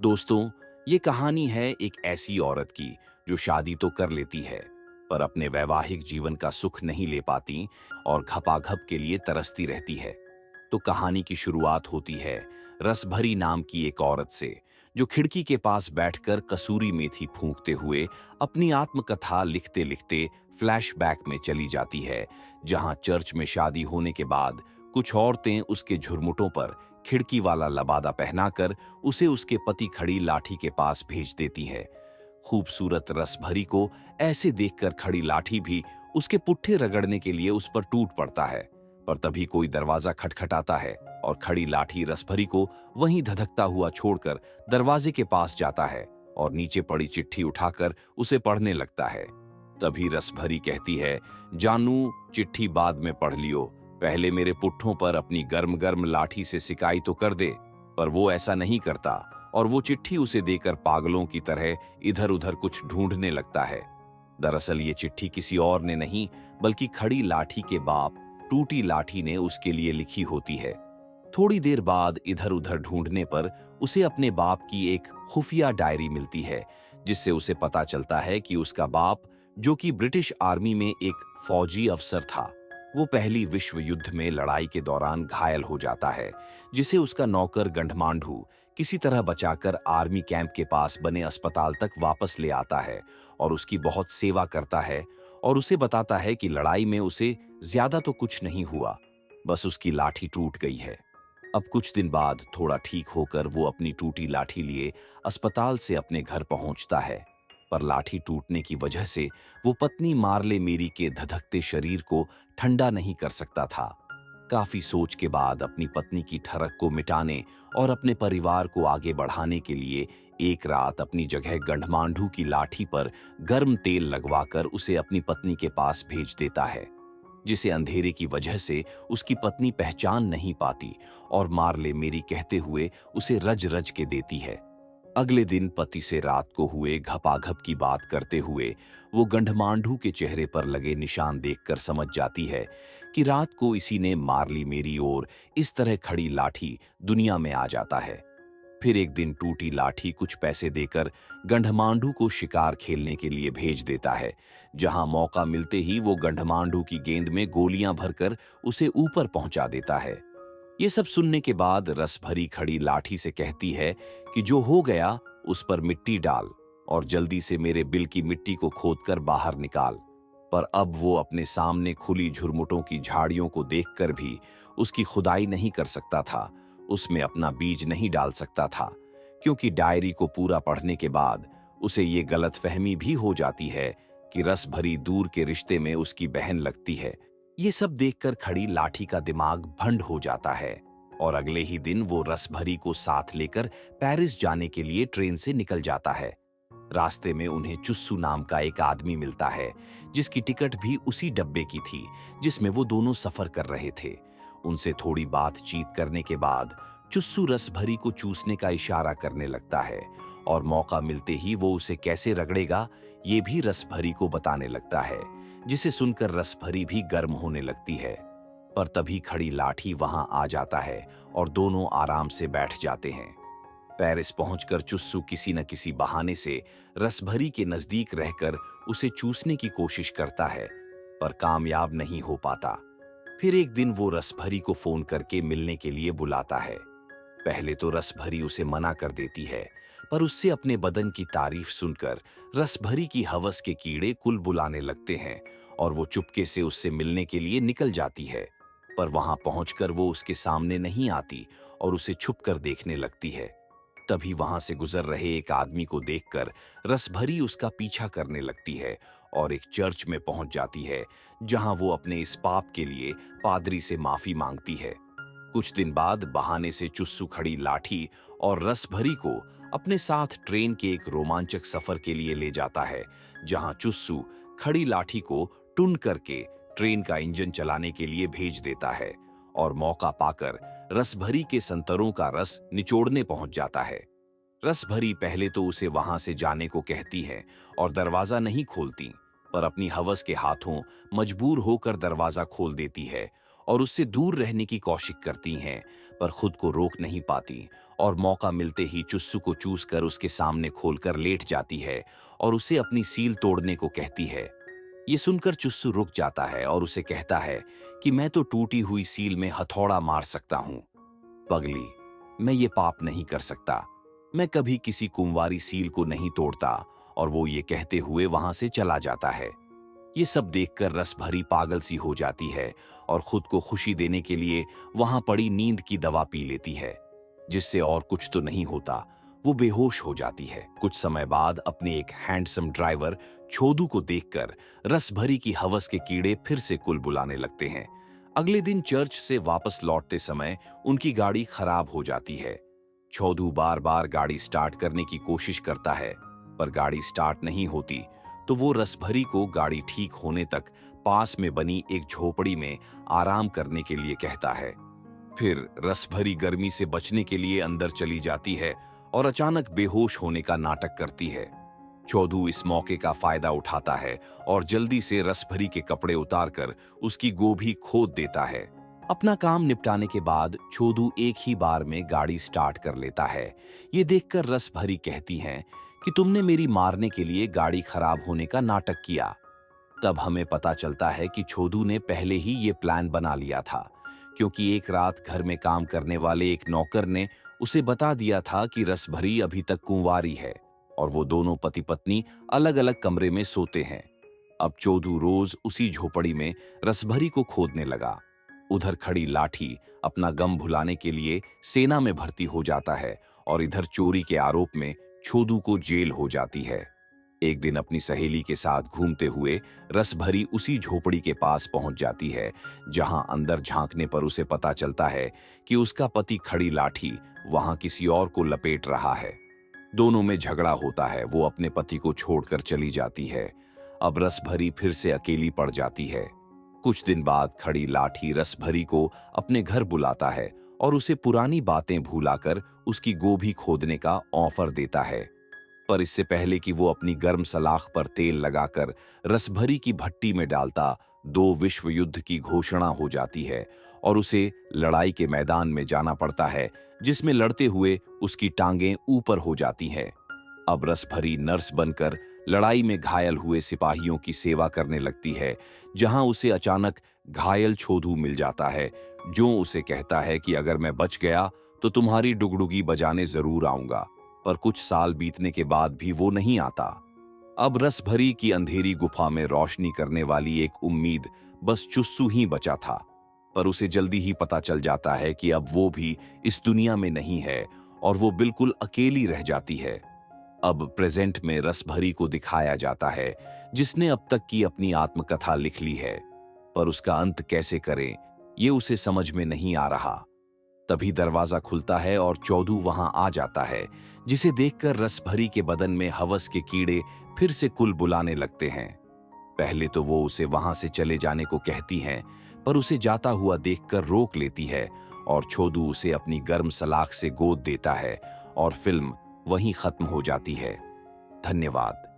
दोस्तों, ये कहानी है एक ऐसी औरत की जो शादी तो कर लेती है, पर अपने वैवाहिक जीवन का सुख नहीं ले पाती और घपाघप के लिए तरसती रहती है। तो कहानी की शुरुआत होती है रसभरी नाम की एक औरत से, जो खिड़की के पास बैठकर कसूरी मेथी फूंकते हुए अपनी आत्मकथा लिखते लिखते फ्लैशबैक में चली जाती है, जहां चर्च में शादी होने के बाद कुछ औरतें उसके झुरमुटों पर खिड़की वाला लबादा पहनाकर उसे उसके पति खड़ी लाठी के पास भेज देती है। खूबसूरत रसभरी को ऐसे देखकर खड़ी लाठी भी उसके पुट्ठे रगड़ने के लिए उस पर टूट पड़ता है। पर तभी कोई दरवाजा खटखटाता है और खड़ी लाठी रसभरी को वहीं धधकता हुआ छोड़कर दरवाजे के पास जाता है और नीचे पड़ी चिट्ठी उठाकर उसे पढ़ने लगता है। तभी रसभरी कहती है, जानू, चिट्ठी बाद में पढ़ लियो, पहले मेरे पुट्ठों पर अपनी गर्म गर्म लाठी से सिकाई तो कर दे। पर वो ऐसा नहीं करता और वो चिट्ठी उसे देकर पागलों की तरह इधर उधर कुछ ढूंढने लगता है। दरअसल ये चिट्ठी किसी और ने नहीं, बल्कि खड़ी लाठी के बाप टूटी लाठी ने उसके लिए लिखी होती है। थोड़ी देर बाद इधर उधर ढूंढने पर उसे अपने बाप की एक खुफिया डायरी मिलती है, जिससे उसे पता चलता है कि उसका बाप, जो कि ब्रिटिश आर्मी में एक फौजी अफसर था, वो पहली विश्व युद्ध में लड़ाई के दौरान घायल हो जाता है, जिसे उसका नौकर गंढमांढू किसी तरह बचाकर आर्मी कैंप के पास बने अस्पताल तक वापस ले आता है और उसकी बहुत सेवा करता है और उसे बताता है कि लड़ाई में उसे ज्यादा तो कुछ नहीं हुआ, बस उसकी लाठी टूट गई है। अब कुछ दिन बाद थोड़ा ठीक होकर वो अपनी टूटी लाठी लिए अस्पताल से अपने घर पहुंचता है, पर लाठी टूटने की वजह से वो पत्नी मारले मेरी के धधकते शरीर को ठंडा नहीं कर सकता था। काफी सोच के बाद अपनी पत्नी की ठरक को मिटाने और अपने परिवार को आगे बढ़ाने के लिए एक रात अपनी जगह गंढमांढू की लाठी पर गर्म तेल लगवाकर उसे अपनी पत्नी के पास भेज देता है, जिसे अंधेरे की वजह से उसकी पत्नी पहचान नहीं पाती और मार ले मेरी कहते हुए उसे रज रज के देती है। अगले दिन पति से रात को हुए घपाघप की बात करते हुए वो गंढमांढू के चेहरे पर लगे निशान देखकर समझ जाती है कि रात को इसी ने मार ली मेरी ओर इस तरह खड़ी लाठी दुनिया में आ जाता है। फिर एक दिन टूटी लाठी कुछ पैसे देकर गंढमांढू को शिकार खेलने के लिए भेज देता है, जहां मौका मिलते ही वो गंढमांढू की गेंद में गोलियां भरकर उसे ऊपर पहुंचा देता है। ये सब सुनने के बाद रसभरी खड़ी लाठी से कहती है कि जो हो गया उस पर मिट्टी डाल और जल्दी से मेरे बिल की मिट्टी को खोदकर बाहर निकाल। पर अब वो अपने सामने खुली झुरमुटों की झाड़ियों को देखकर भी उसकी खुदाई नहीं कर सकता था, उसमें अपना बीज नहीं डाल सकता था, क्योंकि डायरी को पूरा पढ़ने के बाद उसे ये गलतफहमी भी हो जाती है कि रसभरी दूर के रिश्ते में उसकी बहन लगती है। ये सब देखकर खड़ी लाठी का दिमाग भंड हो जाता है और अगले ही दिन वो रसभरी को साथ लेकर पेरिस जाने के लिए ट्रेन से निकल जाता है। रास्ते में उन्हें चुस्सू नाम का एक आदमी मिलता है, जिसकी टिकट भी उसी डब्बे की थी जिसमें वो दोनों सफर कर रहे थे। उनसे थोड़ी बातचीत करने के बाद चुस्सू रसभरी को चूसने का इशारा करने लगता है और मौका मिलते ही वो उसे कैसे रगड़ेगा ये भी रसभरी को बताने लगता है, जिसे सुनकर रसभरी भी गर्म होने लगती है। पर तभी खड़ी लाठी वहां आ जाता है और दोनों आराम से बैठ जाते हैं। पेरिस पहुंचकर चुस्सू किसी न किसी बहाने से रसभरी के नजदीक रहकर उसे चूसने की कोशिश करता है, पर कामयाब नहीं हो पाता। फिर एक दिन वो रसभरी को फोन करके मिलने के लिए बुलाता है। पहले तो रसभरी उसे मना कर देती है, पर उससे अपने बदन की तारीफ सुनकर रसभरी की हवस के कीड़े कुल बुलाने लगते हैं और वो चुपके से उससे मिलने के लिए निकल जाती है। पर वहां पहुंचकर वो उसके सामने नहीं आती और उसे छुपकर देखने लगती है। तभी वहां से गुजर रहे एक आदमी को देखकर रसभरी उसका पीछा करने लगती है और एक चर्च में पहुंच जाती है, जहां वो अपने इस पाप के लिए पादरी से माफी मांगती है। कुछ दिन बाद बहाने से चुस्सू खड़ी लाठी और रसभरी को अपने साथ ट्रेन के एक रोमांचक सफर के लिए ले जाता है, जहां चुस्सू खड़ी लाठी को टुन करके ट्रेन का इंजन चलाने के लिए भेज देता है और मौका पाकर रसभरी के संतरों का रस निचोड़ने पहुंच जाता है। रसभरी पहले तो उसे वहां से जाने को कहती है और दरवाजा नहीं खोलती, पर अपनी हवस के हाथों मजबूर होकर दरवाजा खोल देती है और उससे दूर रहने की कोशिश करती हैं। पर खुद को रोक नहीं पाती और मौका मिलते ही चुस्सू को चूस कर उसके सामने खोलकर लेट जाती है और उसे अपनी सील तोड़ने को कहती है। ये सुनकर चुस्सू रुक जाता है और उसे कहता है कि मैं तो टूटी हुई सील में हथौड़ा मार सकता हूं। पगली, मैं ये पाप नहीं कर सकता। मैं कभी किसी कुंवारी सील को नहीं तोड़ता। और वो ये कहते हुए वहां से चला जाता है। ये सब देखकर रस भरी पागल सी हो जाती है और खुद को खुशी देने के लिए वहां पड़ी नींद की दवा पी लेती है, जिससे और कुछ तो नहीं होता, वो बेहोश हो जाती है। कुछ समय बाद अपने एक हैंडसम ड्राइवर छोदू को देखकर रस भरी की हवस के कीड़े फिर से कुल बुलाने लगते हैं। अगले दिन चर्च से वापस लौटते समय उनकी गाड़ी खराब हो जाती है। छोदू बार बार गाड़ी स्टार्ट करने की कोशिश करता है, पर गाड़ी स्टार्ट नहीं होती। तो वो रसभरी को गाड़ी ठीक होने तक पास में बनी एक झोपड़ी में आराम करने के लिए कहता है। फिर रसभरी गर्मी से बचने के लिए अंदर चली जाती है और अचानक बेहोश होने का नाटक करती है। चौधू इस मौके का फायदा उठाता है और जल्दी से रसभरी के कपड़े उतारकर उसकी गोभी खोद देता है। अपना काम निपटाने के बाद छोदू एक ही बार में गाड़ी स्टार्ट कर लेता है। ये देखकर रसभरी कहती हैं कि तुमने मेरी मारने के लिए गाड़ी खराब होने का नाटक किया। तब हमें पता चलता है कि छोदू ने पहले ही ये प्लान बना लिया था, क्योंकि एक रात घर में काम करने वाले एक नौकर ने उसे बता दिया था कि रसभरी अभी तक कुंवारी है और वो दोनों पति पत्नी अलग अलग कमरे में सोते हैं। अब चोदू रोज उसी झोपड़ी में रसभरी को खोदने लगा। उधर खड़ी लाठी अपना गम भुलाने के लिए सेना में भर्ती हो जाता है और इधर चोरी के आरोप में छोदू को जेल हो जाती है। एक दिन अपनी सहेली के साथ घूमते हुए रसभरी उसी झोपड़ी के पास पहुंच जाती है, जहां अंदर झांकने पर उसे पता चलता है कि उसका पति खड़ी लाठी वहां किसी और को लपेट रहा है। दोनों में झगड़ा होता है। वो अपने पति को छोड़कर चली जाती है। अब रसभरी फिर से अकेली पड़ जाती है। कुछ दिन बाद खड़ी लाठी रसभरी को अपने घर बुलाता है और उसे पुरानी बातें भुलाकर उसकी गोभी खोदने का ऑफर देता है। पर इससे पहले कि वो अपनी गर्म सलाख पर तेल लगाकर रसभरी की भट्टी में डालता, 2 विश्व युद्ध की घोषणा हो जाती है और उसे लड़ाई के मैदान में जाना पड़ता है, जिसमें लड़ते हुए उसकी टांगें ऊपर हो जाती हैं। अब रसभरी नर्स बनकर लड़ाई में घायल हुए सिपाहियों की सेवा करने लगती है, जहां उसे अचानक घायल छोदू मिल जाता है, जो उसे कहता है कि अगर मैं बच गया तो तुम्हारी डुगडुगी बजाने जरूर आऊंगा। पर कुछ साल बीतने के बाद भी वो नहीं आता। अब रसभरी की अंधेरी गुफा में रोशनी करने वाली एक उम्मीद बस चुस्सू ही बचा था। पर उसे जल्दी ही पता चल जाता है कि अब वो भी इस दुनिया में नहीं है और वो बिल्कुल अकेली रह जाती है। अब प्रेजेंट में रसभरी को दिखाया जाता है, जिसने अब तक की अपनी आत्मकथा लिख ली है, पर उसका अंत कैसे करें ये उसे समझ में नहीं आ रहा। तभी दरवाजा खुलता है और चौधू वहां आ जाता है, जिसे देखकर रसभरी के बदन में हवस के कीड़े फिर से कुल बुलाने लगते हैं। पहले तो वो उसे वहां से चले जाने को कहती हैं, पर उसे जाता हुआ देखकर रोक लेती है और छोदू उसे अपनी गर्म सलाख से गोद देता है और फिल्म वहीं खत्म हो जाती है। धन्यवाद।